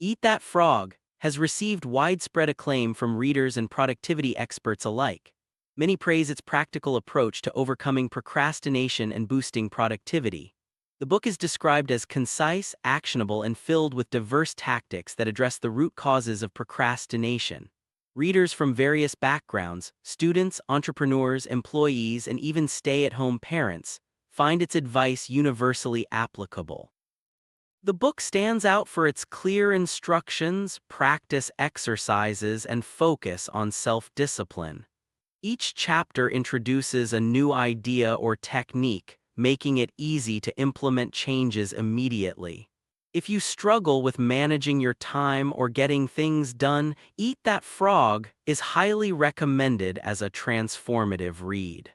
Eat That Frog has received widespread acclaim from readers and productivity experts alike. Many praise its practical approach to overcoming procrastination and boosting productivity. The book is described as concise, actionable, and filled with diverse tactics that address the root causes of procrastination. Readers from various backgrounds, students, entrepreneurs, employees, and even stay-at-home parents, find its advice universally applicable. The book stands out for its clear instructions, practice exercises, and focus on self-discipline. Each chapter introduces a new idea or technique, making it easy to implement changes immediately. If you struggle with managing your time or getting things done, Eat That Frog is highly recommended as a transformative read.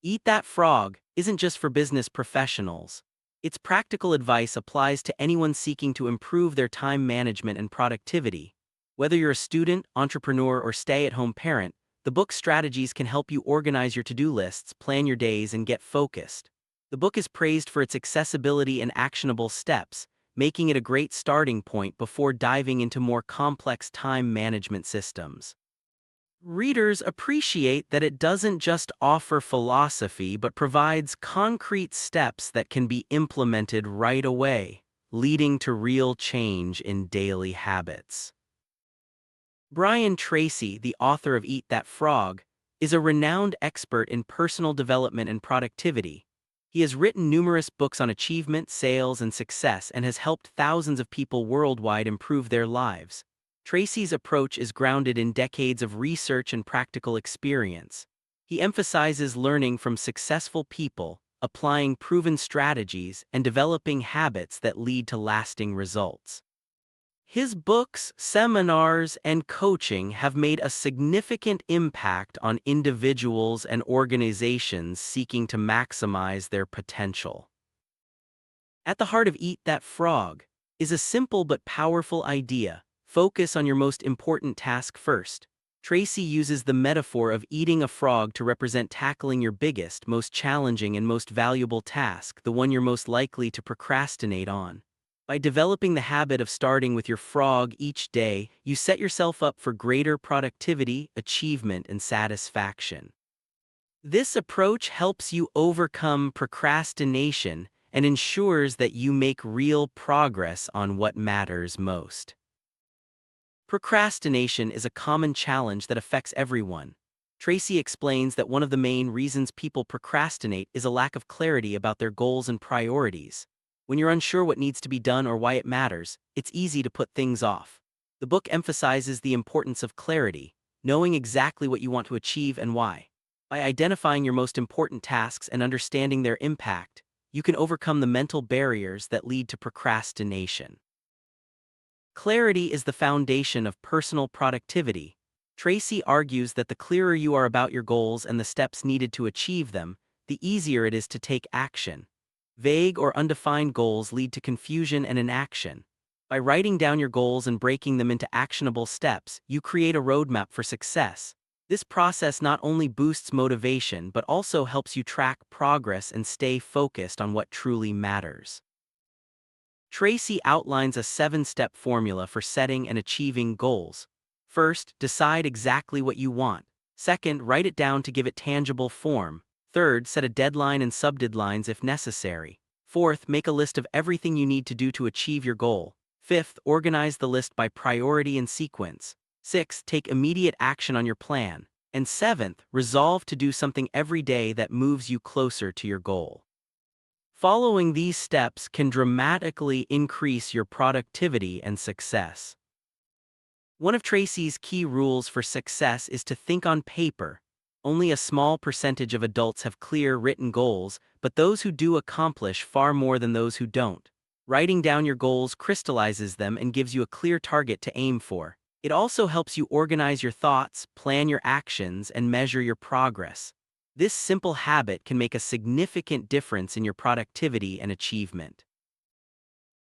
Eat That Frog isn't just for business professionals. Its practical advice applies to anyone seeking to improve their time management and productivity. Whether you're a student, entrepreneur, or stay-at-home parent, the book's strategies can help you organize your to-do lists, plan your days, and get focused. The book is praised for its accessibility and actionable steps, making it a great starting point before diving into more complex time management systems. Readers appreciate that it doesn't just offer philosophy but provides concrete steps that can be implemented right away, leading to real change in daily habits. Tracy, the author of Eat That Frog, is a renowned expert in personal development and productivity. He has written numerous books on achievement, sales, and success and has helped thousands of people worldwide improve their lives. Tracy's approach is grounded in decades of research and practical experience. He emphasizes learning from successful people, applying proven strategies, and developing habits that lead to lasting results. His books, seminars, and coaching have made a significant impact on individuals and organizations seeking to maximize their potential. At the heart of Eat That Frog is a simple but powerful idea: focus on your most important task first. Tracy uses the metaphor of eating a frog to represent tackling your biggest, most challenging, and most valuable task, the one you're most likely to procrastinate on. By developing the habit of starting with your frog each day, you set yourself up for greater productivity, achievement, and satisfaction. This approach helps you overcome procrastination and ensures that you make real progress on what matters most. Procrastination is a common challenge that affects everyone. Tracy explains that one of the main reasons people procrastinate is a lack of clarity about their goals and priorities. When you're unsure what needs to be done or why it matters, it's easy to put things off. The book emphasizes the importance of clarity, knowing exactly what you want to achieve and why. By identifying your most important tasks and understanding their impact, you can overcome the mental barriers that lead to procrastination. Clarity is the foundation of personal productivity. Tracy argues that the clearer you are about your goals and the steps needed to achieve them, the easier it is to take action. Vague or undefined goals lead to confusion and inaction. By writing down your goals and breaking them into actionable steps, you create a roadmap for success. This process not only boosts motivation but also helps you track progress and stay focused on what truly matters. Tracy outlines a 7-step formula for setting and achieving goals. First, decide exactly what you want. Second, write it down to give it tangible form. Third, set a deadline and subdeadlines if necessary. Fourth, make a list of everything you need to do to achieve your goal. Fifth, organize the list by priority and sequence. Sixth, take immediate action on your plan. And seventh, resolve to do something every day that moves you closer to your goal. Following these steps can dramatically increase your productivity and success. One of Tracy's key rules for success is to think on paper. Only a small percentage of adults have clear written goals, but those who do accomplish far more than those who don't. Writing down your goals crystallizes them and gives you a clear target to aim for. It also helps you organize your thoughts, plan your actions, and measure your progress. This simple habit can make a significant difference in your productivity and achievement.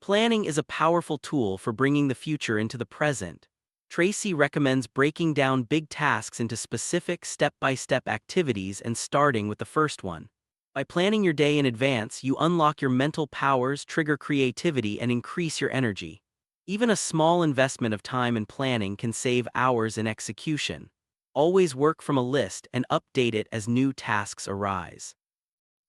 Planning is a powerful tool for bringing the future into the present. Tracy recommends breaking down big tasks into specific step-by-step activities and starting with the first one. By planning your day in advance, you unlock your mental powers, trigger creativity, and increase your energy. Even a small investment of time and planning can save hours in execution. Always work from a list and update it as new tasks arise.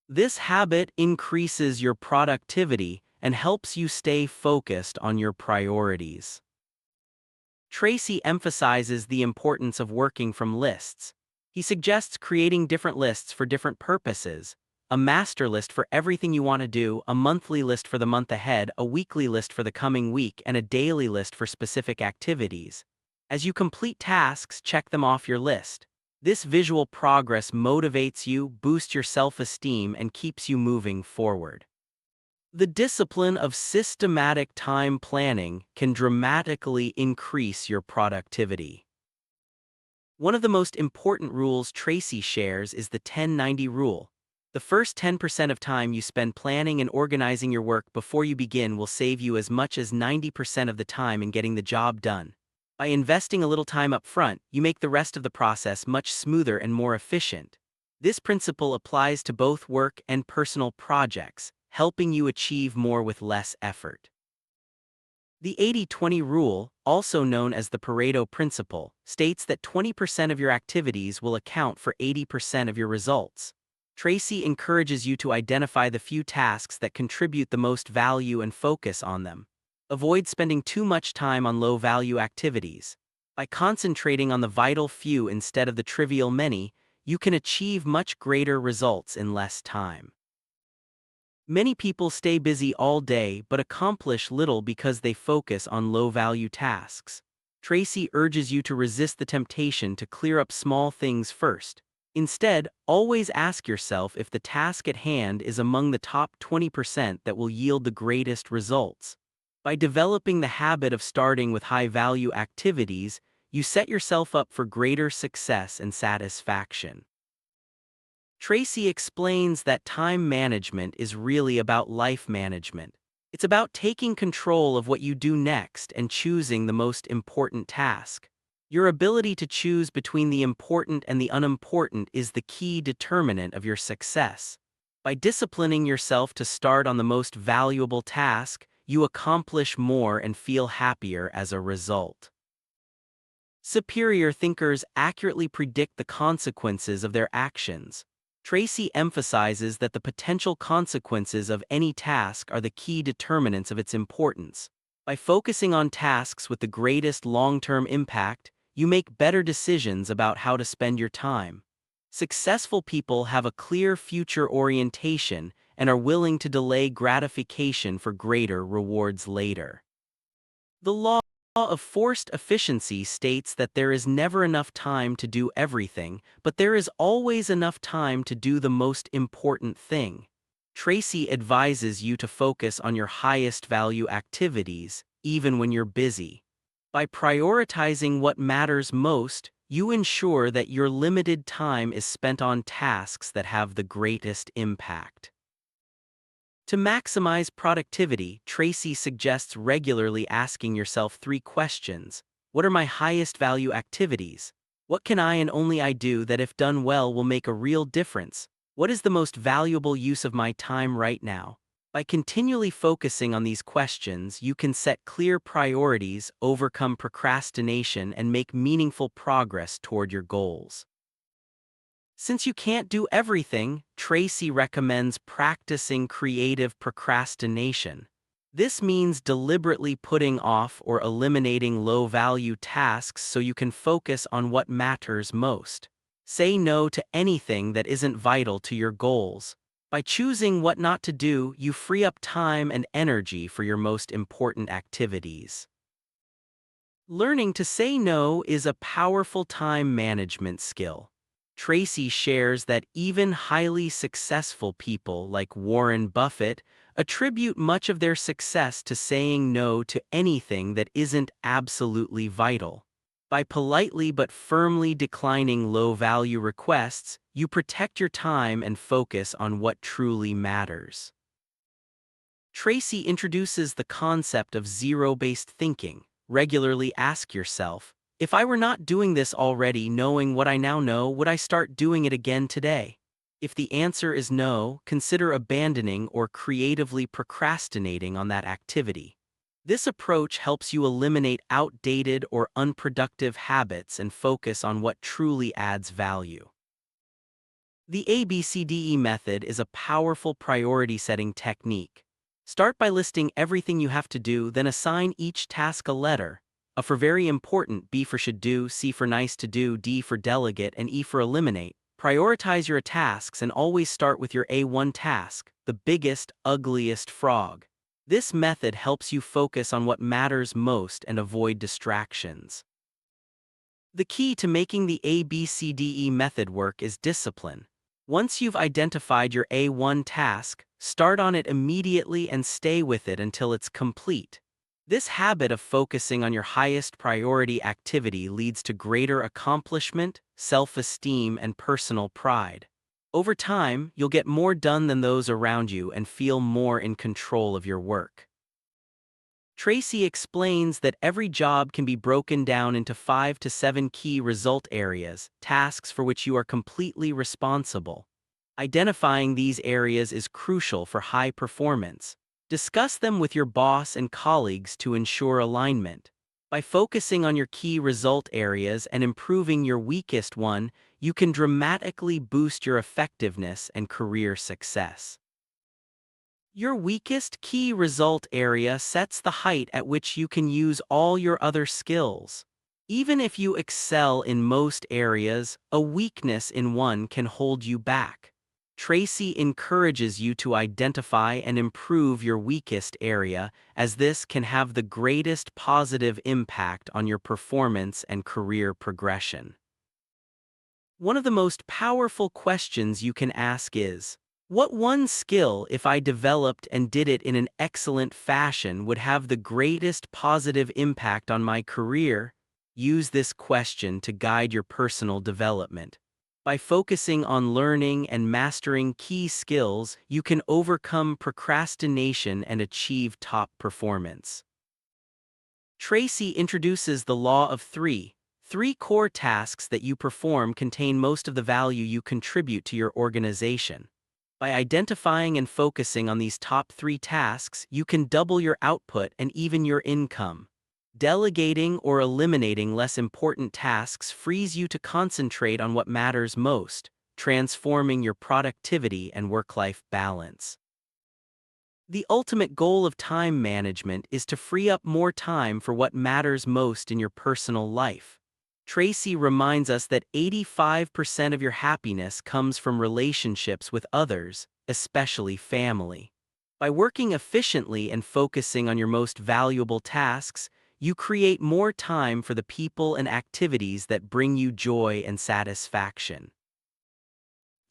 This habit increases your productivity and helps you stay focused on your priorities. Tracy emphasizes the importance of working from lists. He suggests creating different lists for different purposes: a master list for everything you want to do, a monthly list for the month ahead, a weekly list for the coming week, and a daily list for specific activities. As you complete tasks, check them off your list. This visual progress motivates you, boosts your self-esteem, and keeps you moving forward. The discipline of systematic time planning can dramatically increase your productivity. One of the most important rules Tracy shares is the 10-90 rule. The first 10% of time you spend planning and organizing your work before you begin will save you as much as 90% of the time in getting the job done. By investing a little time up front, you make the rest of the process much smoother and more efficient. This principle applies to both work and personal projects, helping you achieve more with less effort. The 80-20 rule, also known as the Pareto principle, states that 20% of your activities will account for 80% of your results. Tracy encourages you to identify the few tasks that contribute the most value and focus on them. Avoid spending too much time on low-value activities. By concentrating on the vital few instead of the trivial many, you can achieve much greater results in less time. Many people stay busy all day but accomplish little because they focus on low-value tasks. Tracy urges you to resist the temptation to clear up small things first. Instead, always ask yourself if the task at hand is among the top 20% that will yield the greatest results. By developing the habit of starting with high-value activities, you set yourself up for greater success and satisfaction. Tracy explains that time management is really about life management. It's about taking control of what you do next and choosing the most important task. Your ability to choose between the important and the unimportant is the key determinant of your success. By disciplining yourself to start on the most valuable task, you accomplish more and feel happier as a result. Superior thinkers accurately predict the consequences of their actions. Tracy emphasizes that the potential consequences of any task are the key determinants of its importance. By focusing on tasks with the greatest long-term impact, you make better decisions about how to spend your time. Successful people have a clear future orientation and are willing to delay gratification for greater rewards later. The law of forced efficiency states that there is never enough time to do everything, but there is always enough time to do the most important thing. Tracy advises you to focus on your highest value activities, even when you're busy. By prioritizing what matters most, you ensure that your limited time is spent on tasks that have the greatest impact. To maximize productivity, Tracy suggests regularly asking yourself 3 questions. What are my highest value activities? What can I and only I do that if done well will make a real difference? What is the most valuable use of my time right now? By continually focusing on these questions, you can set clear priorities, overcome procrastination, and make meaningful progress toward your goals. Since you can't do everything, Tracy recommends practicing creative procrastination. This means deliberately putting off or eliminating low-value tasks so you can focus on what matters most. Say no to anything that isn't vital to your goals. By choosing what not to do, you free up time and energy for your most important activities. Learning to say no is a powerful time management skill. Tracy shares that even highly successful people like Warren Buffett attribute much of their success to saying no to anything that isn't absolutely vital. By politely but firmly declining low-value requests, you protect your time and focus on what truly matters. Tracy introduces the concept of zero-based thinking. Regularly ask yourself, if I were not doing this already, knowing what I now know, would I start doing it again today? If the answer is no, consider abandoning or creatively procrastinating on that activity. This approach helps you eliminate outdated or unproductive habits and focus on what truly adds value. The ABCDE method is a powerful priority setting technique. Start by listing everything you have to do, then assign each task a letter. A for very important, B for should do, C for nice to do, D for delegate, and E for eliminate. Prioritize your tasks and always start with your A1 task, the biggest, ugliest frog. This method helps you focus on what matters most and avoid distractions. The key to making the ABCDE method work is discipline. Once you've identified your A1 task, start on it immediately and stay with it until it's complete. This habit of focusing on your highest priority activity leads to greater accomplishment, self-esteem, and personal pride. Over time, you'll get more done than those around you and feel more in control of your work. Tracy explains that every job can be broken down into 5 to 7 key result areas, tasks for which you are completely responsible. Identifying these areas is crucial for high performance. Discuss them with your boss and colleagues to ensure alignment. By focusing on your key result areas and improving your weakest one, you can dramatically boost your effectiveness and career success. Your weakest key result area sets the height at which you can use all your other skills. Even if you excel in most areas, a weakness in one can hold you back. Tracy encourages you to identify and improve your weakest area, as this can have the greatest positive impact on your performance and career progression. One of the most powerful questions you can ask is, what one skill, if I developed and did it in an excellent fashion, would have the greatest positive impact on my career? Use this question to guide your personal development. By focusing on learning and mastering key skills, you can overcome procrastination and achieve top performance. Tracy introduces the law of three. 3 core tasks that you perform contain most of the value you contribute to your organization. By identifying and focusing on these top 3 tasks, you can double your output and even your income. Delegating or eliminating less important tasks frees you to concentrate on what matters most, transforming your productivity and work-life balance. The ultimate goal of time management is to free up more time for what matters most in your personal life. Tracy reminds us that 85% of your happiness comes from relationships with others, especially family. By working efficiently and focusing on your most valuable tasks, you create more time for the people and activities that bring you joy and satisfaction.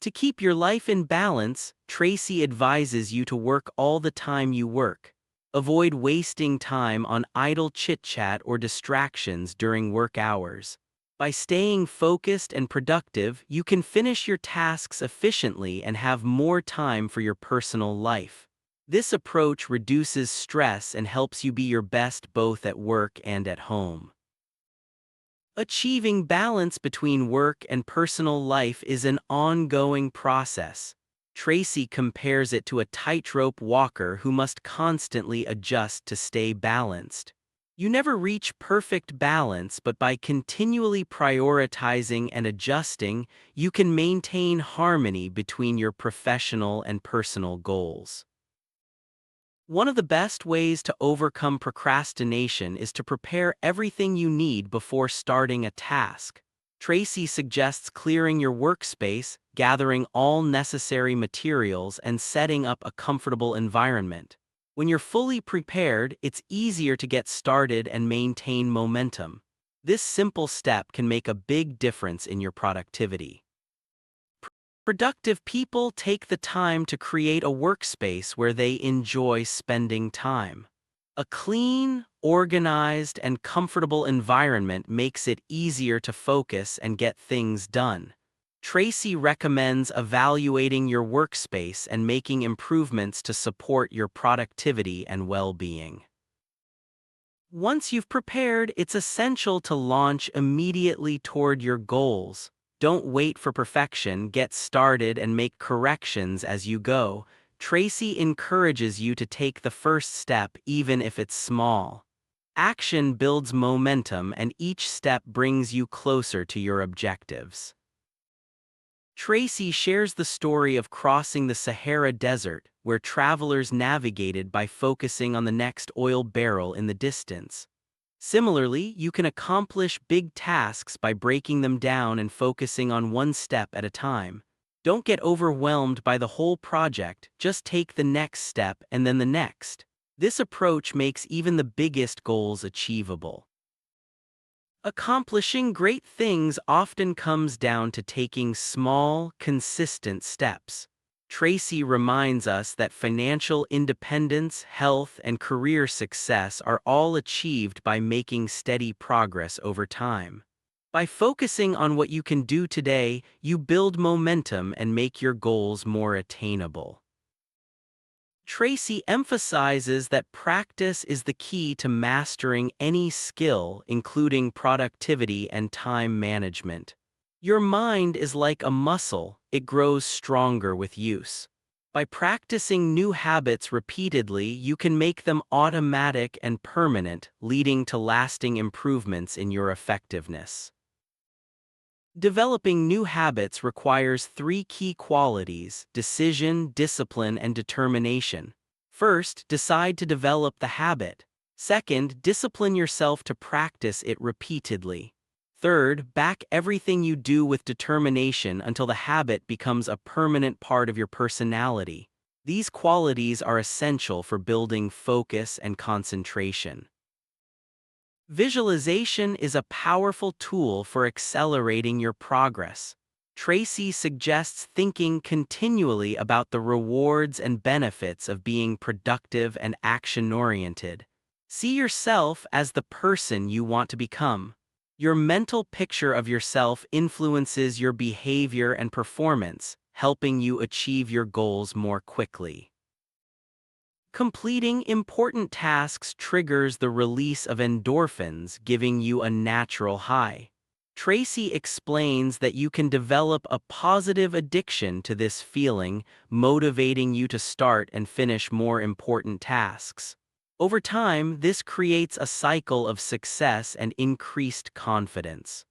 To keep your life in balance, Tracy advises you to work all the time you work. Avoid wasting time on idle chit-chat or distractions during work hours. By staying focused and productive, you can finish your tasks efficiently and have more time for your personal life. This approach reduces stress and helps you be your best both at work and at home. Achieving balance between work and personal life is an ongoing process. Tracy compares it to a tightrope walker who must constantly adjust to stay balanced. You never reach perfect balance, but by continually prioritizing and adjusting, you can maintain harmony between your professional and personal goals. One of the best ways to overcome procrastination is to prepare everything you need before starting a task. Tracy suggests clearing your workspace, gathering all necessary materials, and setting up a comfortable environment. When you're fully prepared, it's easier to get started and maintain momentum. This simple step can make a big difference in your productivity. Productive people take the time to create a workspace where they enjoy spending time. A clean, organized, and comfortable environment makes it easier to focus and get things done. Tracy recommends evaluating your workspace and making improvements to support your productivity and well-being. Once you've prepared, it's essential to launch immediately toward your goals. Don't wait for perfection, get started and make corrections as you go. Tracy encourages you to take the first step even if it's small. Action builds momentum and each step brings you closer to your objectives. Tracy shares the story of crossing the Sahara Desert, where travelers navigated by focusing on the next oil barrel in the distance. Similarly, you can accomplish big tasks by breaking them down and focusing on one step at a time. Don't get overwhelmed by the whole project, just take the next step and then the next. This approach makes even the biggest goals achievable. Accomplishing great things often comes down to taking small, consistent steps. Tracy reminds us that financial independence, health, and career success are all achieved by making steady progress over time. By focusing on what you can do today, you build momentum and make your goals more attainable. Tracy emphasizes that practice is the key to mastering any skill, including productivity and time management. Your mind is like a muscle, it grows stronger with use. By practicing new habits repeatedly, you can make them automatic and permanent, leading to lasting improvements in your effectiveness. Developing new habits requires three key qualities: decision, discipline, and determination. First, decide to develop the habit. Second, discipline yourself to practice it repeatedly. Third, back everything you do with determination until the habit becomes a permanent part of your personality. These qualities are essential for building focus and concentration. Visualization is a powerful tool for accelerating your progress. Tracy suggests thinking continually about the rewards and benefits of being productive and action-oriented. See yourself as the person you want to become. Your mental picture of yourself influences your behavior and performance, helping you achieve your goals more quickly. Completing important tasks triggers the release of endorphins, giving you a natural high. Tracy explains that you can develop a positive addiction to this feeling, motivating you to start and finish more important tasks. Over time, this creates a cycle of success and increased confidence.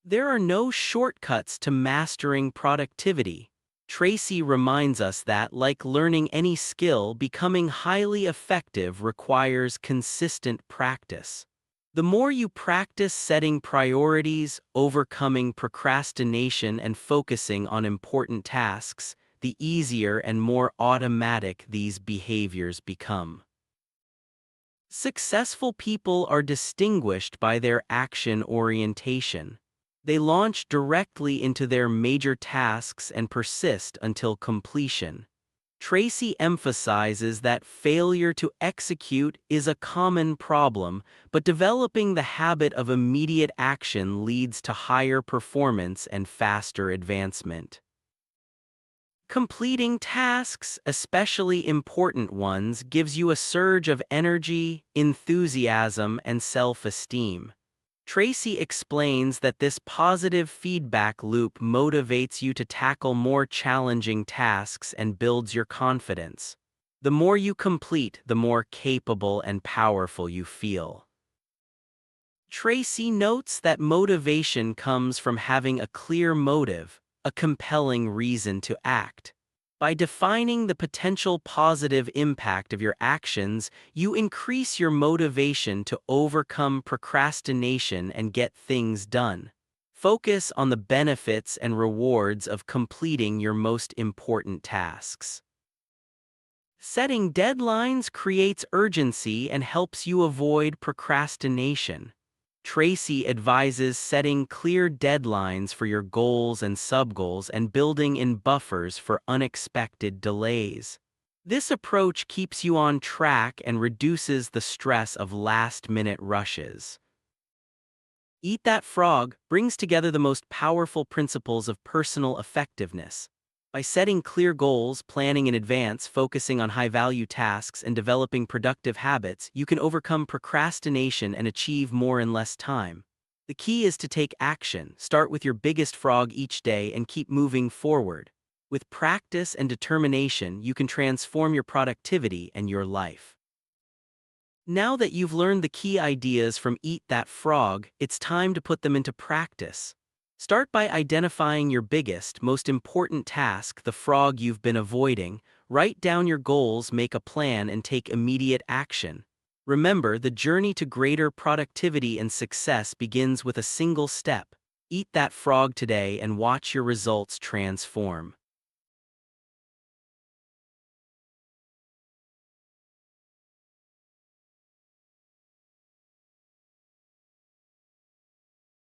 There are no shortcuts to mastering productivity. Tracy reminds us that, like learning any skill, becoming highly effective requires consistent practice. The more you practice setting priorities, overcoming procrastination, and focusing on important tasks, the easier and more automatic these behaviors become. Successful people are distinguished by their action orientation. They launch directly into their major tasks and persist until completion. Tracy emphasizes that failure to execute is a common problem, but developing the habit of immediate action leads to higher performance and faster advancement. Completing tasks, especially important ones, gives you a surge of energy, enthusiasm, and self-esteem. Tracy explains that this positive feedback loop motivates you to tackle more challenging tasks and builds your confidence. The more you complete, the more capable and powerful you feel. Tracy notes that motivation comes from having a clear motive, a compelling reason to act. By defining the potential positive impact of your actions, you increase your motivation to overcome procrastination and get things done. Focus on the benefits and rewards of completing your most important tasks. Setting deadlines creates urgency and helps you avoid procrastination. Tracy advises setting clear deadlines for your goals and subgoals and building in buffers for unexpected delays. This approach keeps you on track and reduces the stress of last-minute rushes. Eat That Frog brings together the most powerful principles of personal effectiveness. By setting clear goals, planning in advance, focusing on high-value tasks, and developing productive habits, you can overcome procrastination and achieve more in less time. The key is to take action, start with your biggest frog each day, and keep moving forward. With practice and determination, you can transform your productivity and your life. Now that you've learned the key ideas from Eat That Frog, it's time to put them into practice. Start by identifying your biggest, most important task, the frog you've been avoiding. Write down your goals, make a plan, and take immediate action. Remember, the journey to greater productivity and success begins with a single step. Eat that frog today and watch your results transform.